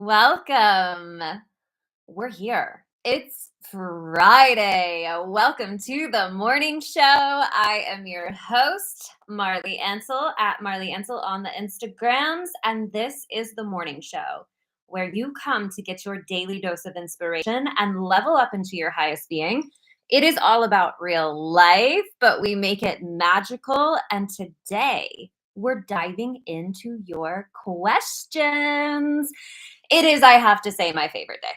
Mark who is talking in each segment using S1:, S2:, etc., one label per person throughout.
S1: Welcome. We're here. It's Friday. Welcome to the morning show. I am your host, Marli Ansel at Marli Ansel on the Instagrams, and this is the morning show where you come to get your daily dose of inspiration and level up into your highest being. It is all about real life, but we make it magical. And today we're diving into your questions. It is, I have to say, my favorite day.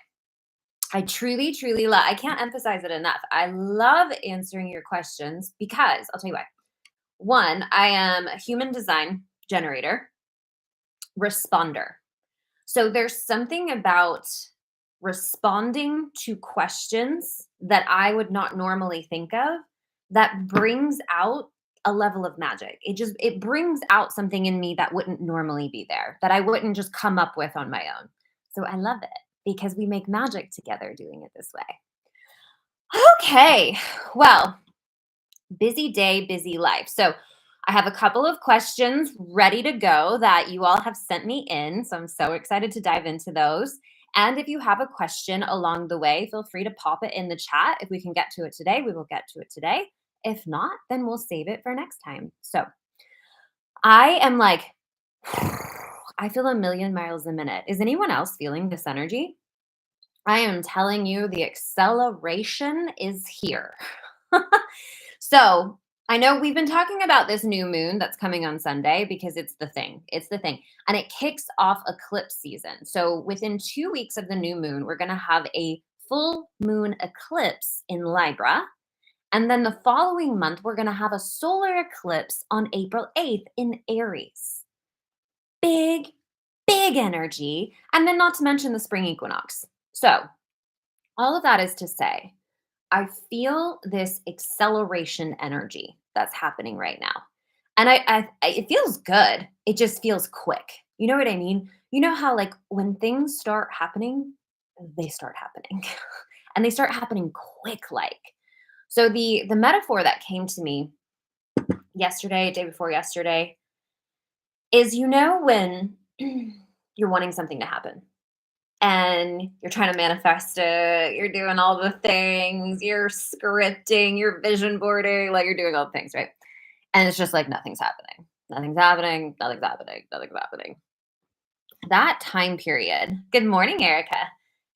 S1: I truly, truly love, I can't emphasize it enough. I love answering your questions because I'll tell you why. One, I am a human design generator, responder. So there's something about responding to questions that I would not normally think of that brings out a level of magic. It brings out something in me that wouldn't normally be there, that I wouldn't just come up with on my own. So I love it because we make magic together doing it this way. Okay. Well, busy day, busy life. So I have a couple of questions ready to go that you all have sent me in. So I'm so excited to dive into those. And if you have a question along the way, feel free to pop it in the chat. If we can get to it today, we will get to it today. If not, then we'll save it for next time. So I am like, I feel a million miles a minute. Is anyone else feeling this energy? I am telling you, the acceleration is here. So I know we've been talking about this new moon that's coming on Sunday because it's the thing. It's the thing. And it kicks off eclipse season. So within 2 weeks of the new moon, we're going to have a full moon eclipse in Libra. And then the following month, we're going to have a solar eclipse on April 8th in Aries. Big, big energy. And then not to mention the spring equinox. So all of that is to say, I feel this acceleration energy that's happening right now. And it feels good. It just feels quick. You know what I mean? You know how like when things start happening, they start happening. And they start happening quick like. So the metaphor that came to me yesterday, day before yesterday, is when you're wanting something to happen and you're trying to manifest it, you're doing all the things, you're scripting, you're vision boarding, like you're doing all the things, right? And it's just like nothing's happening. Nothing's happening, nothing's happening, nothing's happening. That time period, good morning, Erica.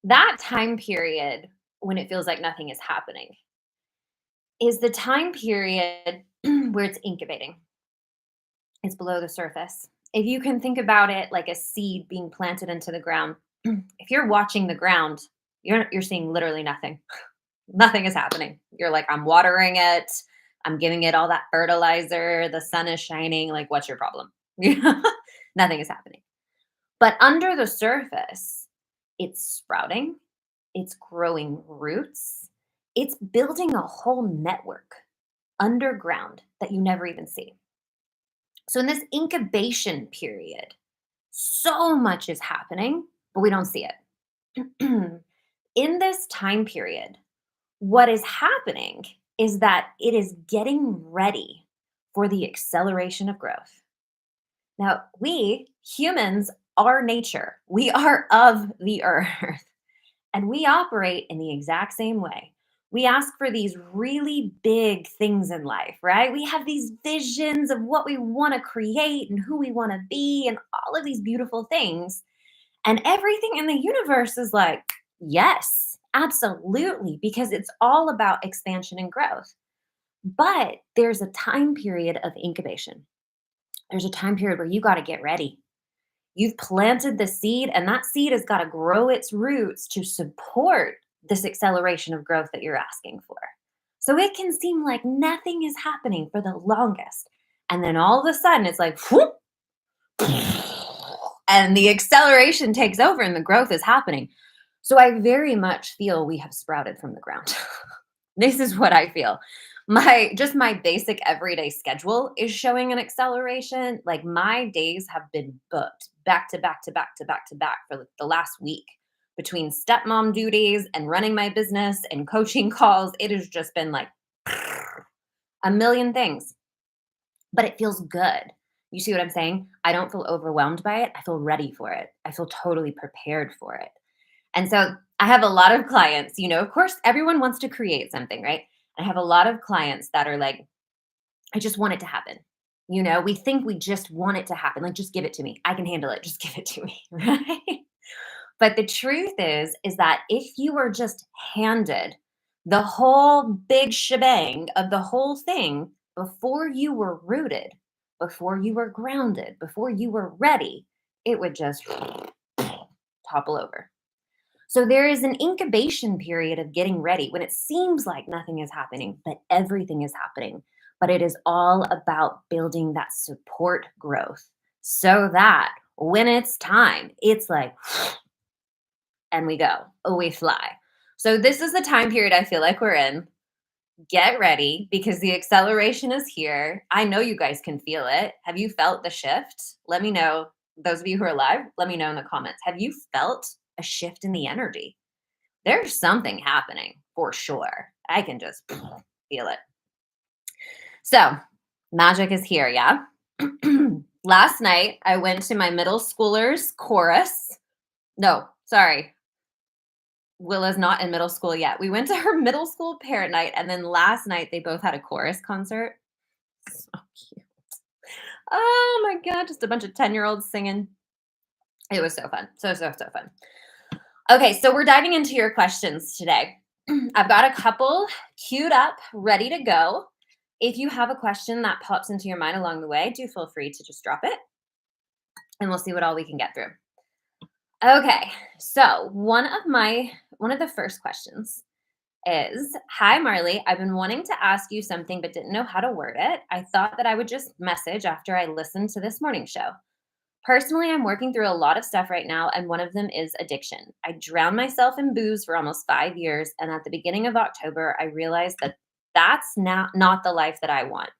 S1: That time period when it feels like nothing is happening is the time period where it's incubating. It's below the surface. If you can think about it like a seed being planted into the ground, if you're watching the ground, you're seeing literally nothing. Nothing is happening. You're like, I'm watering it. I'm giving it all that fertilizer. The sun is shining. Like, what's your problem? Nothing is happening. But under the surface, it's sprouting. It's growing roots. It's building a whole network underground that you never even see. So in this incubation period, so much is happening, but we don't see it. In this time period, what is happening is that it is getting ready for the acceleration of growth. Now, we humans are nature. We are of the earth, and we operate in the exact same way. We ask for these really big things in life, right? We have these visions of what we want to create and who we want to be and all of these beautiful things. And everything in the universe is like, yes, absolutely, because it's all about expansion and growth. But there's a time period of incubation. There's a time period where you got to get ready. You've planted the seed, and that seed has got to grow its roots to support this acceleration of growth that you're asking for. So it can seem like nothing is happening for the longest. And then all of a sudden, it's like, whoop, and the acceleration takes over and the growth is happening. So I very much feel we have sprouted from the ground. This is what I feel. My basic everyday schedule is showing an acceleration. Like my days have been booked back to back to back to back to back for the last week between stepmom duties and running my business and coaching calls. It has just been like a million things, but it feels good You see what I'm saying? I don't feel overwhelmed by it. I feel ready for it. I feel totally prepared for it. And so I have a lot of clients, of course, everyone wants to create something, right? I have a lot of clients that are like, I just want it to happen. We think we just want it to happen. Like, just give it to me. I can handle it. Just give it to me. Right. But the truth is that if you were just handed the whole big shebang of the whole thing before you were rooted, before you were grounded, before you were ready, it would just topple over. So there is an incubation period of getting ready when it seems like nothing is happening, but everything is happening. But it is all about building that support growth so that when it's time, it's like, and we go, we fly. So this is the time period I feel like we're in. Get ready because the acceleration is here. I know you guys can feel it. Have you felt the shift? Let me know. Those of you who are live, let me know in the comments. Have you felt a shift in the energy? There's something happening for sure. I can just feel it. So, magic is here, yeah? Last night, I went to my middle schoolers' chorus. No, sorry. Willa's not in middle school yet. We went to her middle school parent night, and then last night they both had a chorus concert. So cute. Oh my God, just a bunch of 10-year-olds singing. It was so fun. So fun. Okay, so we're diving into your questions today. I've got a couple queued up, ready to go. If you have a question that pops into your mind along the way, do feel free to just drop it, and we'll see what all we can get through. Okay, so one of the first questions is, "Hi Marli, I've been wanting to ask you something but didn't know how to word it. I thought that I would just message after I listened to this morning show. Personally, I'm working through a lot of stuff right now, and one of them is addiction. I drowned myself in booze for almost 5 years, and at the beginning of October, I realized that that's not the life that I want.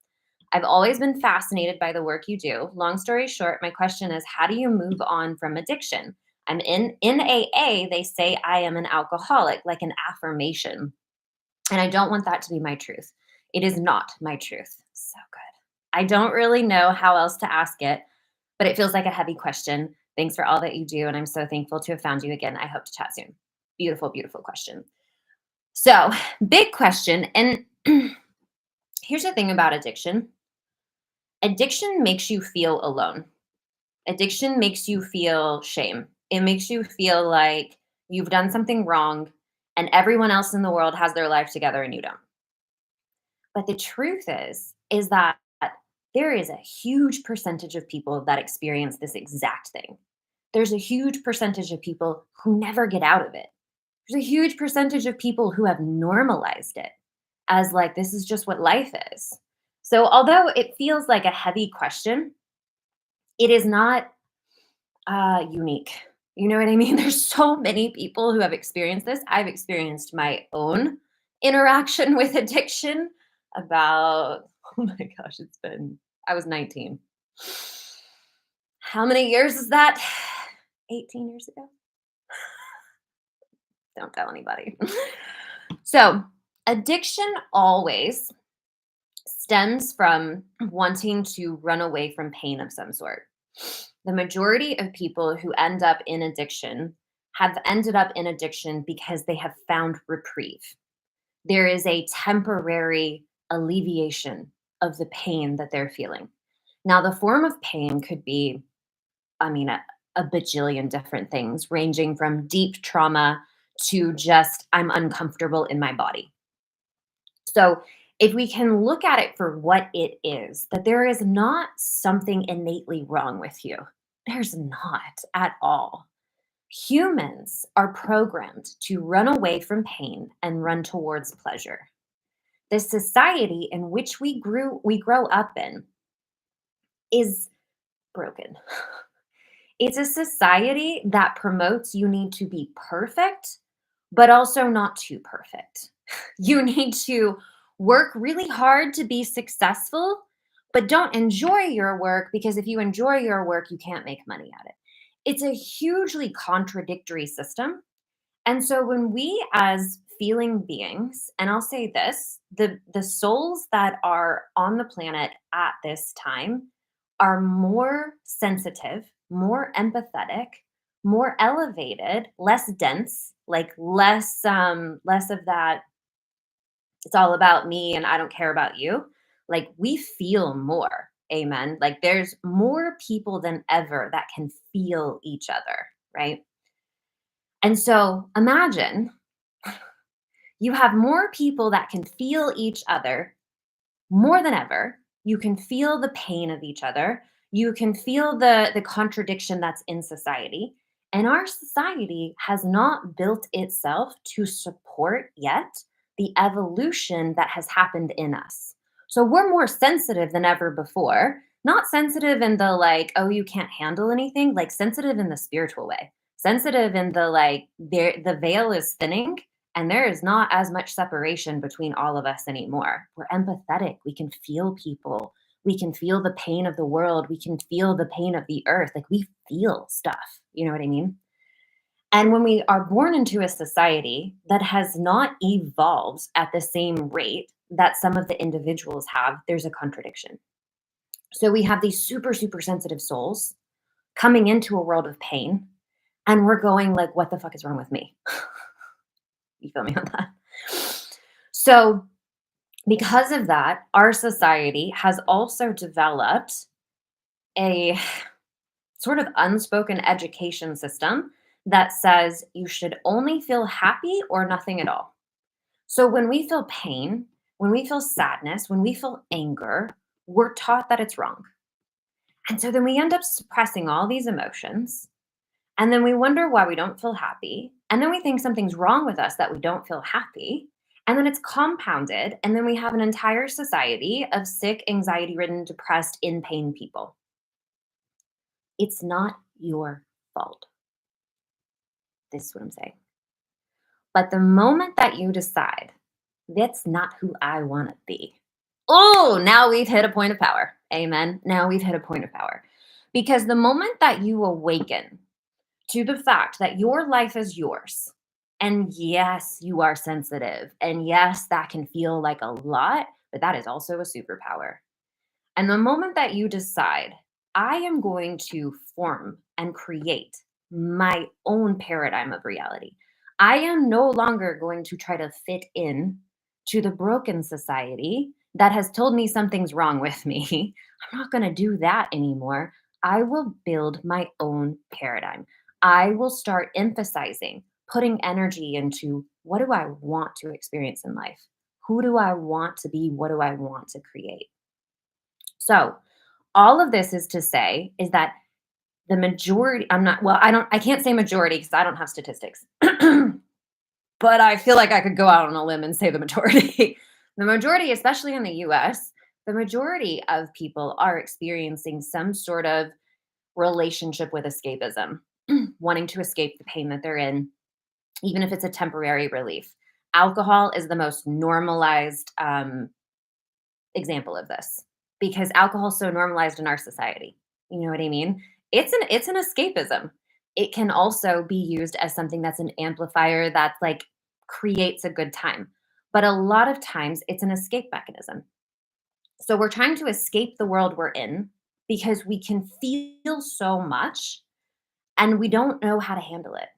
S1: I've always been fascinated by the work you do. Long story short, my question is, how do you move on from addiction? I'm in AA, they say I am an alcoholic, like an affirmation. And I don't want that to be my truth. It is not my truth." So good. I don't really know how else to ask it, but it feels like a heavy question. Thanks for all that you do. And I'm so thankful to have found you again. I hope to chat soon. Beautiful, beautiful question. So, big question. And here's the thing about addiction: addiction makes you feel alone. Addiction makes you feel shame. It makes you feel like you've done something wrong and everyone else in the world has their life together and you don't. But the truth is that there is a huge percentage of people that experience this exact thing. There's a huge percentage of people who never get out of it. There's a huge percentage of people who have normalized it as like, this is just what life is. So, although it feels like a heavy question, it is not unique. You know what I mean? There's so many people who have experienced this. I've experienced my own interaction with addiction about, oh my gosh, I was 19. How many years is that? 18 years ago? Don't tell anybody. So, addiction always stems from wanting to run away from pain of some sort. The majority of people who end up in addiction have ended up in addiction because they have found reprieve. There is a temporary alleviation of the pain that they're feeling. Now, the form of pain could be, I mean, a bajillion different things, ranging from deep trauma to just, I'm uncomfortable in my body. So, if we can look at it for what it is, that there is not something innately wrong with you, there's not at all. Humans are programmed to run away from pain and run towards pleasure. The society in which we grow up in is broken. It's a society that promotes you need to be perfect, but also not too perfect. You need to work really hard to be successful, but don't enjoy your work because if you enjoy your work, you can't make money at it. It's a hugely contradictory system. And so when we as feeling beings, and I'll say this, the souls that are on the planet at this time are more sensitive, more empathetic, more elevated, less dense, like less of that it's all about me and I don't care about you. Like we feel more. Amen. Like there's more people than ever that can feel each other, right? And so imagine you have more people that can feel each other more than ever. You can feel the pain of each other. You can feel the contradiction that's in society. And our society has not built itself to support yet the evolution that has happened in us. So we're more sensitive than ever before. Not sensitive in the like, oh, you can't handle anything, like sensitive in the spiritual way. Sensitive in the like, the veil is thinning and there is not as much separation between all of us anymore. We're empathetic. We can feel people. We can feel the pain of the world. We can feel the pain of the earth. Like we feel stuff. You know what I mean? And when we are born into a society that has not evolved at the same rate that some of the individuals have, there's a contradiction. So we have these super, super sensitive souls coming into a world of pain, and we're going like, what the fuck is wrong with me? You feel me on that? So, because of that, our society has also developed a sort of unspoken education system that says you should only feel happy or nothing at all. So, when we feel pain, when we feel sadness, when we feel anger, we're taught that it's wrong. And so then we end up suppressing all these emotions. And then we wonder why we don't feel happy. And then we think something's wrong with us that we don't feel happy. And then it's compounded. And then we have an entire society of sick, anxiety ridden, depressed, in pain people. It's not your fault. This is what I'm saying. But the moment that you decide, that's not who I want to be. Oh, now we've hit a point of power. Amen. Now we've hit a point of power. Because the moment that you awaken to the fact that your life is yours. And yes, you are sensitive. And yes, that can feel like a lot, but that is also a superpower. And the moment that you decide, I am going to form and create my own paradigm of reality. I am no longer going to try to fit in to the broken society that has told me something's wrong with me. I'm not going to do that anymore. I will build my own paradigm. I will start emphasizing, putting energy into what do I want to experience in life? Who do I want to be? What do I want to create? So, all of this is to say is that the majority, I'm not, well, I can't say majority because I don't have statistics, but I feel like I could go out on a limb and say the majority. The majority, especially in the US, the majority of people are experiencing some sort of relationship with escapism, wanting to escape the pain that they're in, even if it's a temporary relief. Alcohol is the most normalized example of this because alcohol is so normalized in our society. You know what I mean? It's an escapism. It can also be used as something that's an amplifier that like creates a good time. But a lot of times it's an escape mechanism. So we're trying to escape the world we're in because we can feel so much and we don't know how to handle it.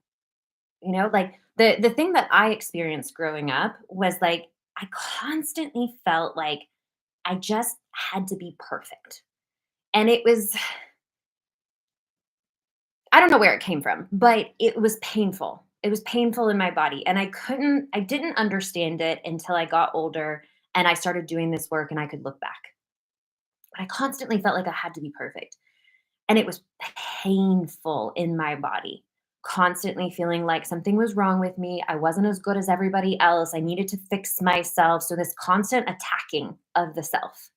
S1: You know, like the thing that I experienced growing up was like I constantly felt like I just had to be perfect. And it was I don't know where it came from, but it was painful. It was painful in my body, and I didn't understand it until I got older and I started doing this work and I could look back. But I constantly felt like I had to be perfect, and it was painful in my body. Constantly feeling like something was wrong with me. I wasn't as good as everybody else. I needed to fix myself. So this constant attacking of the self,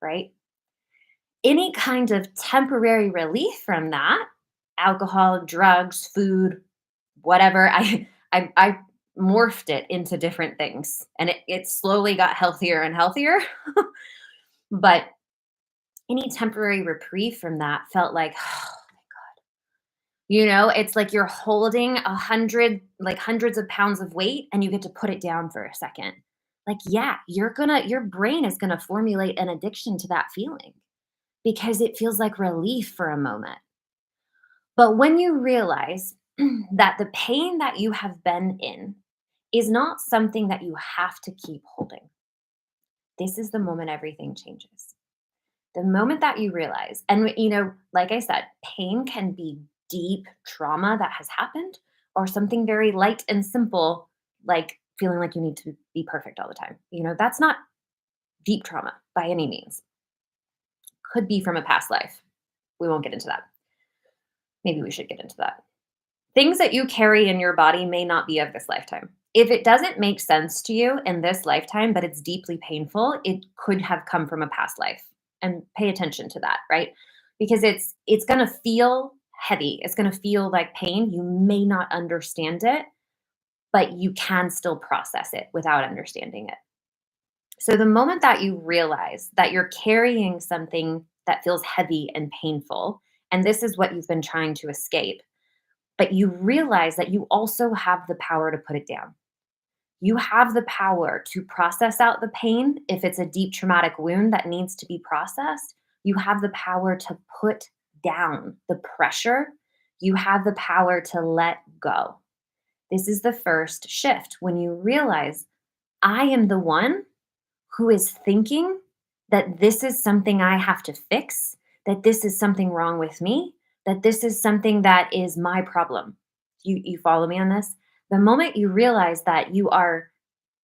S1: right? Any kind of temporary relief from that, alcohol, drugs, food, whatever, I morphed it into different things and it slowly got healthier and healthier. But any temporary reprieve from that felt like, you know, it's like you're holding like hundreds of pounds of weight and you get to put it down for a second. Like, yeah, your brain is gonna formulate an addiction to that feeling. because it feels like relief for a moment. But when you realize that the pain that you have been in is not something that you have to keep holding, this is the moment everything changes. The moment that you realize, and like I said, pain can be deep trauma that has happened or something very light and simple, like feeling like you need to be perfect all the time. That's not deep trauma by any means. Could be from a past life. We won't get into that. Maybe we should get into that. Things that you carry in your body may not be of this lifetime. If it doesn't make sense to you in this lifetime, but it's deeply painful, it could have come from a past life. And pay attention to that, right? Because it's going to feel heavy. It's going to feel like pain. You may not understand it, but you can still process it without understanding it. So the moment that you realize that you're carrying something that feels heavy and painful, and this is what you've been trying to escape, but you realize that you also have the power to put it down. You have the power to process out the pain. If it's a deep traumatic wound that needs to be processed, you have the power to put down the pressure. You have the power to let go. This is the first shift when you realize I am the one who is thinking that this is something I have to fix, that this is something wrong with me, that this is something that is my problem. You follow me on this? The moment you realize that you are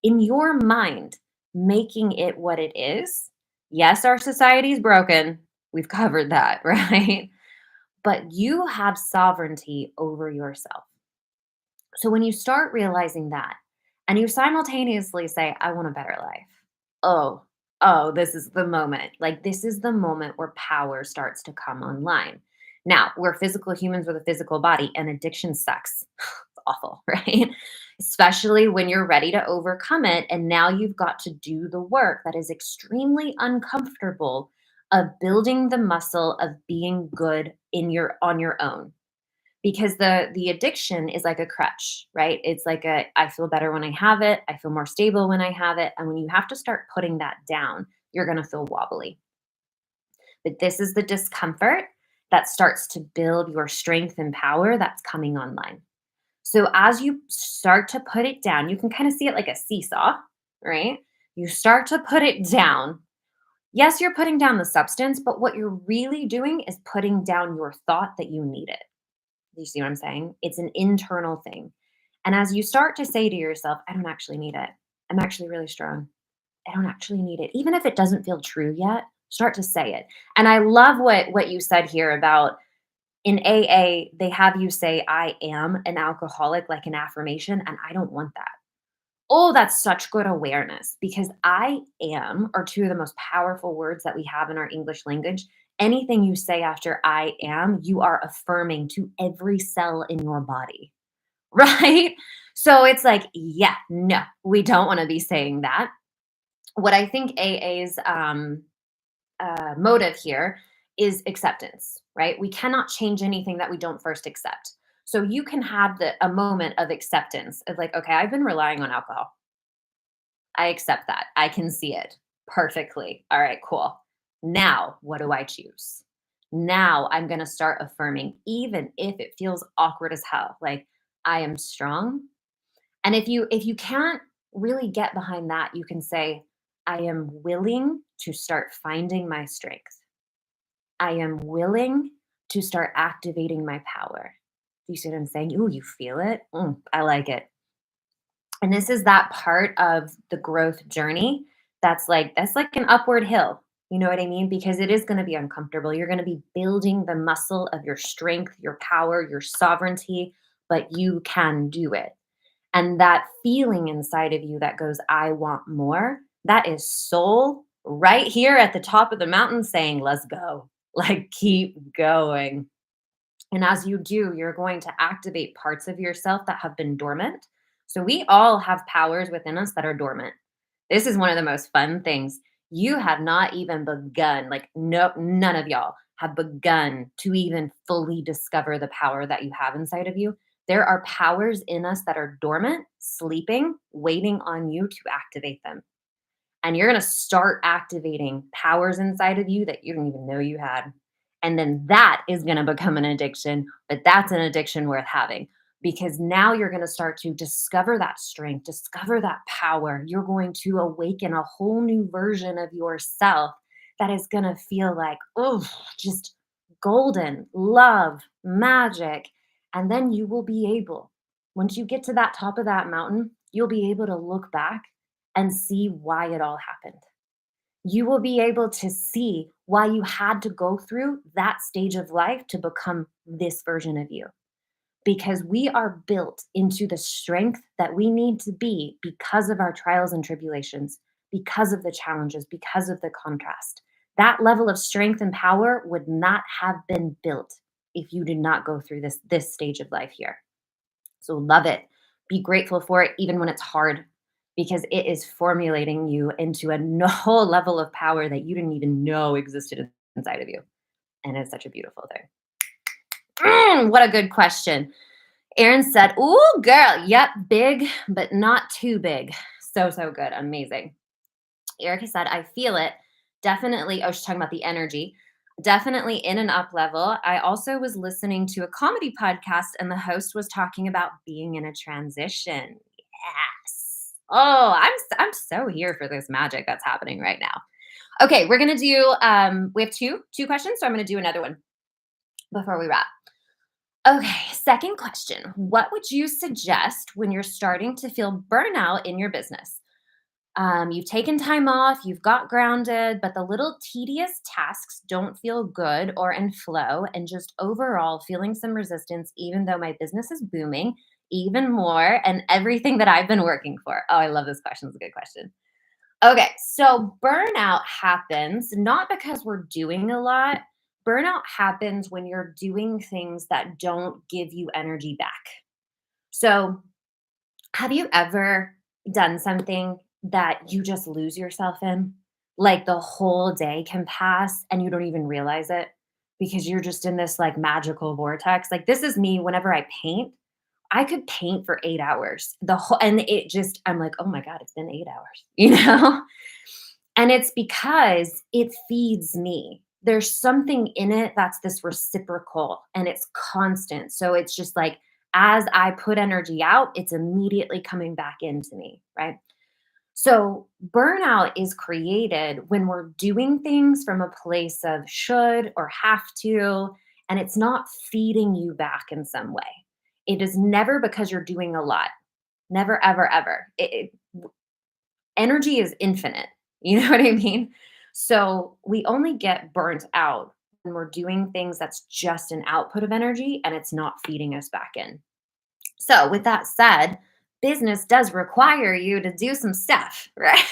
S1: in your mind making it what it is, yes, our society is broken. We've covered that, right? But you have sovereignty over yourself. So when you start realizing that and you simultaneously say, I want a better life. Oh, this is the moment. Like, this is the moment where power starts to come online. Now, we're physical humans with a physical body, and addiction sucks. It's awful, right? Especially when you're ready to overcome it. And now you've got to do the work that is extremely uncomfortable of building the muscle of being good on your own, because the addiction is like a crutch, right? It's like I feel better when I have it, I feel more stable when I have it, and when you have to start putting that down, you're going to feel wobbly. But this is the discomfort that starts to build your strength and power that's coming online. So as you start to put it down, you can kind of see it like a seesaw, right? You start to put it down. Yes, you're putting down the substance, but what you're really doing is putting down your thought that you need it. You see what I'm saying? It's an internal thing. And as you start to say to yourself, I don't actually need it. I'm actually really strong. I don't actually need it. Even if it doesn't feel true yet, start to say it. And I love what you said here about in AA, they have you say, I am an alcoholic, like an affirmation, and I don't want that. Oh, that's such good awareness, because I am are two of the most powerful words that we have in our English language. Anything you say after I am, you are affirming to every cell in your body, right? So it's like, yeah, no, we don't want to be saying that. What I think AA's motive here is acceptance, right? We cannot change anything that we don't first accept. So you can have a moment of acceptance of like, okay, I've been relying on alcohol. I accept that. I can see it perfectly. All right, cool. Now, what do I choose? Now I'm going to start affirming, even if it feels awkward as hell. Like, I am strong. And if you can't really get behind that, you can say, I am willing to start finding my strength. I am willing to start activating my power. Do you see what I'm saying? Ooh, you feel it? I like it. And this is that part of the growth journey that's like an upward hill. You know what I mean? Because it is going to be uncomfortable. You're going to be building the muscle of your strength, your power, your sovereignty, but you can do it. And that feeling inside of you that goes, I want more, that is soul right here at the top of the mountain saying, let's go. Like, keep going. And as you do, you're going to activate parts of yourself that have been dormant. So we all have powers within us that are dormant. This is one of the most fun things. You have not even begun, like, no, none of y'all have begun to even fully discover the power that you have inside of you. There are powers in us that are dormant, sleeping, waiting on you to activate them. And you're going to start activating powers inside of you that you didn't even know you had. And then that is going to become an addiction, but that's an addiction worth having because now you're going to start to discover that strength, discover that power. You're going to awaken a whole new version of yourself that is going to feel like, oh, just golden, love, magic. And then you will be able, once you get to that top of that mountain, you'll be able to look back and see why it all happened. You will be able to see why you had to go through that stage of life to become this version of you. Because we are built into the strength that we need to be because of our trials and tribulations, because of the challenges, because of the contrast. That level of strength and power would not have been built if you did not go through this stage of life here. So love it. Be grateful for it, even when it's hard, because it is formulating you into a whole level of power that you didn't even know existed inside of you. And it's such a beautiful thing. What a good question. Aaron said, "Ooh, girl, yep, big, but not too big." So, so good. Amazing. Erica said, "I feel it. Definitely." Oh, she's talking about the energy. Definitely in an up level. I also was listening to a comedy podcast and the host was talking about being in a transition. Yes. Oh, I'm so here for this magic that's happening right now. Okay, we're gonna do we have two questions, so I'm gonna do another one before we wrap. Okay, second question. What would you suggest when you're starting to feel burnout in your business? You've taken time off, you've got grounded, but the little tedious tasks don't feel good or in flow, and just overall feeling some resistance, even though my business is booming even more and everything that I've been working for. Oh, I love this question. It's a good question. Okay, so burnout happens not because we're doing a lot. Burnout happens when you're doing things that don't give you energy back. So, have you ever done something that you just lose yourself in? Like the whole day can pass and you don't even realize it because you're just in this like magical vortex. Like this is me whenever I paint. I could paint for 8 hours. The whole and it just I'm like, "Oh my god, it's been 8 hours." You know? And it's because it feeds me. There's something in it that's this reciprocal and it's constant. So it's just like as I put energy out, it's immediately coming back into me, right? So burnout is created when we're doing things from a place of should or have to, and it's not feeding you back in some way. It is never because you're doing a lot. Never, ever, ever. Energy is infinite. You know what I mean? So we only get burnt out when we're doing things that's just an output of energy and it's not feeding us back in. So, with that said, business does require you to do some stuff, right?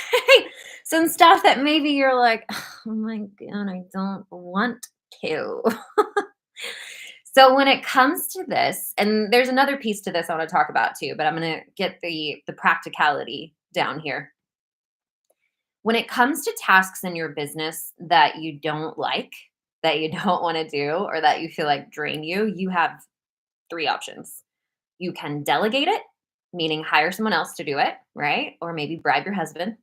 S1: Some stuff that maybe you're like, oh my God, I don't want to. So when it comes to this, and there's another piece to this I want to talk about too, but I'm going to get the practicality down here. When it comes to tasks in your business that you don't like, that you don't want to do, or that you feel like drain you, you have three options. You can delegate it, meaning hire someone else to do it, right? Or maybe bribe your husband.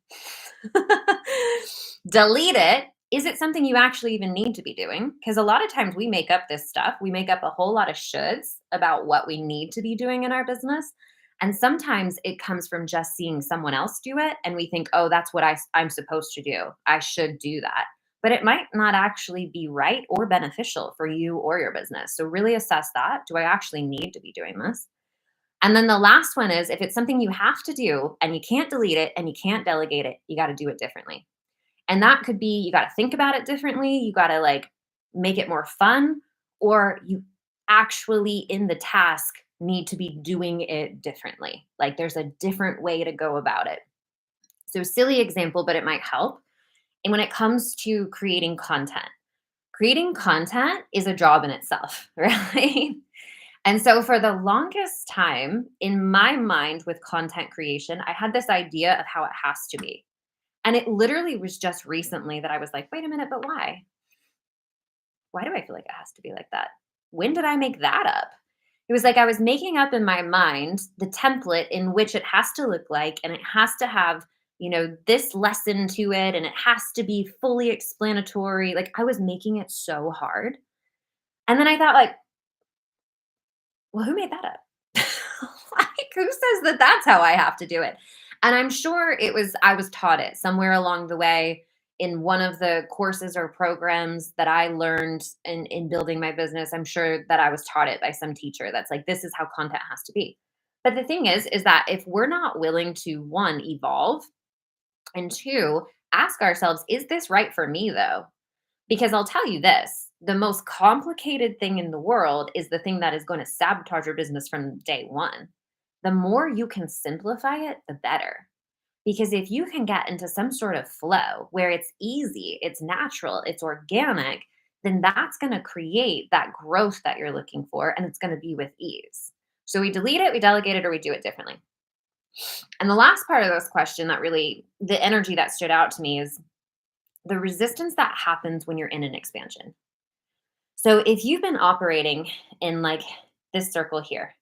S1: Delete it. Is it something you actually even need to be doing? Because a lot of times we make up this stuff. We make up a whole lot of shoulds about what we need to be doing in our business. And sometimes it comes from just seeing someone else do it. And we think, oh, that's what I'm supposed to do. I should do that. But it might not actually be right or beneficial for you or your business. So really assess that. Do I actually need to be doing this? And then the last one is if it's something you have to do and you can't delete it and you can't delegate it, you got to do it differently. And that could be you got to think about it differently. You got to like make it more fun, or you actually in the task need to be doing it differently. Like there's a different way to go about it. So, silly example, but it might help. And when it comes to creating content is a job in itself, right? And so for the longest time in my mind with content creation, I had this idea of how it has to be. And it literally was just recently that I was like, wait a minute, but why? Why do I feel like it has to be like that? When did I make that up? It was like I was making up in my mind the template in which it has to look like, and it has to have this lesson to it and it has to be fully explanatory. Like I was making it so hard. And then I thought like, well, who made that up? Like, who says that that's how I have to do it? And I'm sure I was taught it somewhere along the way in one of the courses or programs that I learned in building my business. I'm sure that I was taught it by some teacher that's like, this is how content has to be. But the thing is that if we're not willing to one, evolve, and two, ask ourselves, is this right for me though? Because I'll tell you this, the most complicated thing in the world is the thing that is going to sabotage your business from day one. The more you can simplify it, the better. Because if you can get into some sort of flow where it's easy, it's natural, it's organic, then that's going to create that growth that you're looking for and it's going to be with ease. So we delete it, we delegate it, or we do it differently. And the last part of this question that really, the energy that stood out to me is the resistance that happens when you're in an expansion. So if you've been operating in like this circle here,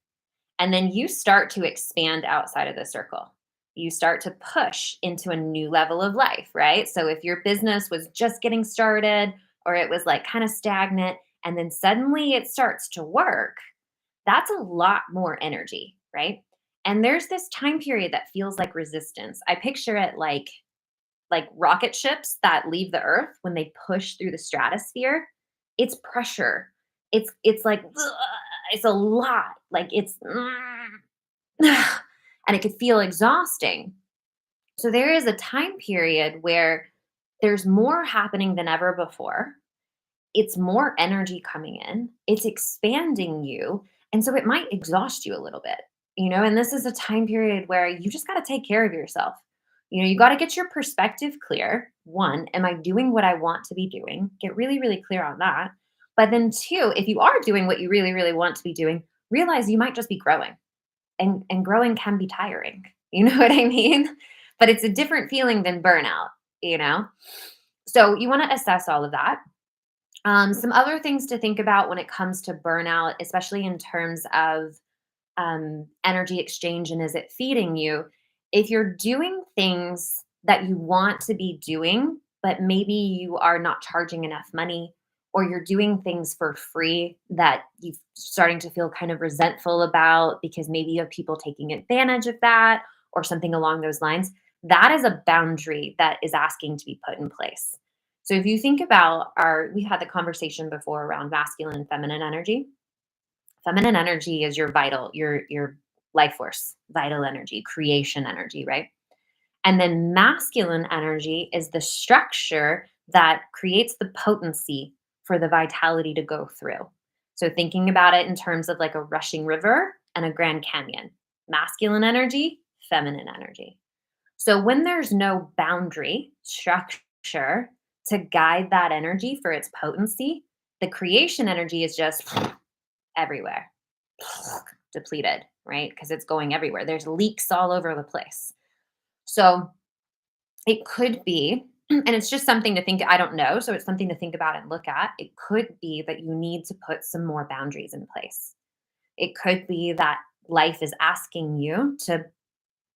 S1: and then you start to expand outside of the circle, you start to push into a new level of life, right? So if your business was just getting started or it was like kind of stagnant, and then suddenly it starts to work, that's a lot more energy, right? And there's this time period that feels like resistance. I picture it like rocket ships that leave the earth when they push through the stratosphere. It's pressure. It's like ugh, it's a lot. Like it's and it could feel exhausting. So there is a time period where there's more happening than ever before. It's more energy coming in. It's expanding you. And so it might exhaust you a little bit, and this is a time period where you just got to take care of yourself. You got to get your perspective clear. One, am I doing what I want to be doing? Get really, really clear on that. But then two, if you are doing what you really, really want to be doing, realize you might just be growing. And growing can be tiring. You know what I mean? But it's a different feeling than burnout, you know? So you want to assess all of that. Some other things to think about when it comes to burnout, especially in terms of energy exchange and is it feeding you? If you're doing things that you want to be doing, but maybe you are not charging enough money, or you're doing things for free that you're starting to feel kind of resentful about because maybe you have people taking advantage of that or something along those lines, that is a boundary that is asking to be put in place. So if you think about we had the conversation before around masculine and feminine energy. Feminine energy is your vital, your life force, vital energy, creation energy, right? And then masculine energy is the structure that creates the potency for the vitality to go through. So thinking about it in terms of like a rushing river and a Grand Canyon, masculine energy, feminine energy. So when there's no boundary structure to guide that energy for its potency, the creation energy is just everywhere, depleted, right? Because it's going everywhere. There's leaks all over the place. So it could be, and it's just something to think, I don't know. So it's something to think about and look at. It could be that you need to put some more boundaries in place. It could be that life is asking you to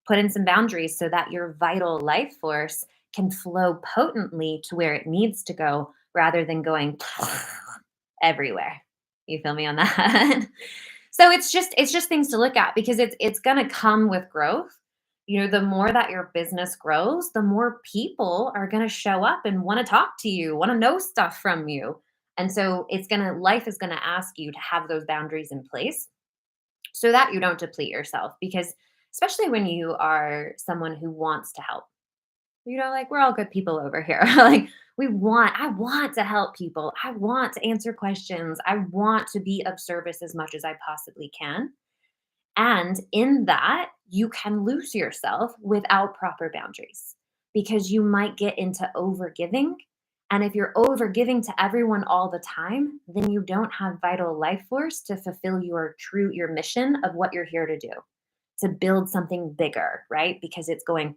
S1: put in some boundaries so that your vital life force can flow potently to where it needs to go rather than going everywhere. You feel me on that? So it's just things to look at because it's going to come with growth. The more that your business grows, the more people are going to show up and want to talk to you, want to know stuff from you. And so life is going to ask you to have those boundaries in place so that you don't deplete yourself, because especially when you are someone who wants to help, like we're all good people over here. Like I want to help people. I want to answer questions. I want to be of service as much as I possibly can. And in that, you can lose yourself without proper boundaries because you might get into overgiving. And if you're overgiving to everyone all the time, then you don't have vital life force to fulfill your mission of what you're here to do, to build something bigger, right? Because it's going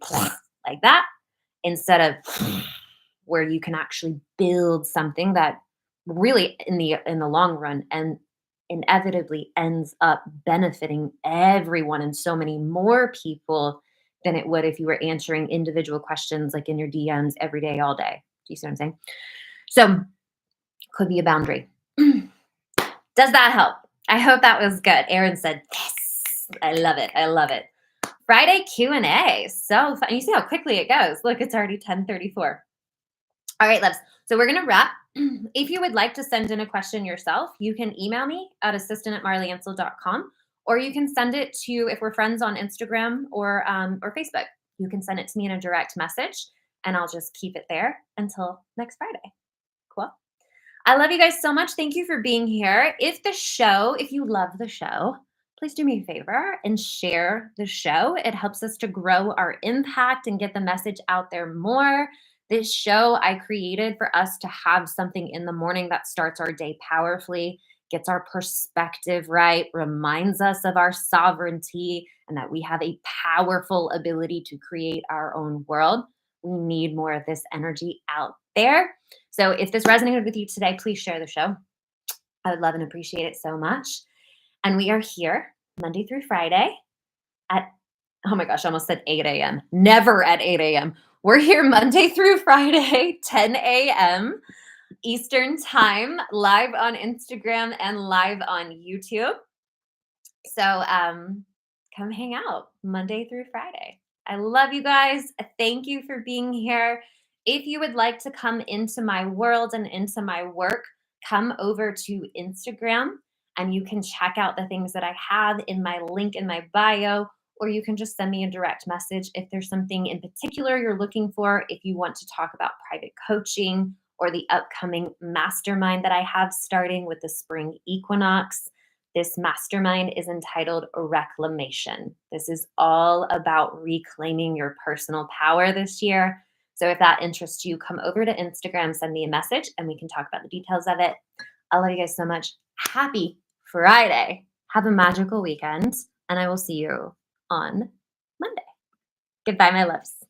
S1: like that instead of where you can actually build something that really in the long run and inevitably ends up benefiting everyone and so many more people than it would if you were answering individual questions like in your DMs every day, all day. Do you see what I'm saying? So could be a boundary. Does that help? I hope that was good. Erin said, yes, I love it. I love it. Friday Q&A. So fun. You see how quickly it goes. Look, it's already 10:34. All right, loves. So we're going to wrap. If you would like to send in a question yourself, you can email me at assistant@marlyansel.com, or you can send it to, if we're friends on Instagram or Facebook, you can send it to me in a direct message, and I'll just keep it there until next Friday. Cool. I love you guys so much. Thank you for being here. If you love the show, please do me a favor and share the show. It helps us to grow our impact and get the message out there more. This show I created for us to have something in the morning that starts our day powerfully, gets our perspective right, reminds us of our sovereignty and that we have a powerful ability to create our own world. We need more of this energy out there. So if this resonated with you today, please share the show. I would love and appreciate it so much. And we are here Monday through Friday at, oh my gosh, I almost said 8 a.m. Never at 8 a.m. We're here Monday through Friday, 10 a.m. Eastern time, live on Instagram and live on YouTube. So come hang out Monday through Friday. I love you guys. Thank you for being here. If you would like to come into my world and into my work, come over to Instagram and you can check out the things that I have in my link in my bio, or you can just send me a direct message if there's something in particular you're looking for. If you want to talk about private coaching or the upcoming mastermind that I have starting with the spring equinox. This mastermind is entitled Reclamation. This is all about reclaiming your personal power this year. So if that interests you, come over to Instagram, send me a message, and we can talk about the details of it. I love you guys so much. Happy Friday. Have a magical weekend, and I will see you on Monday. Goodbye, my loves.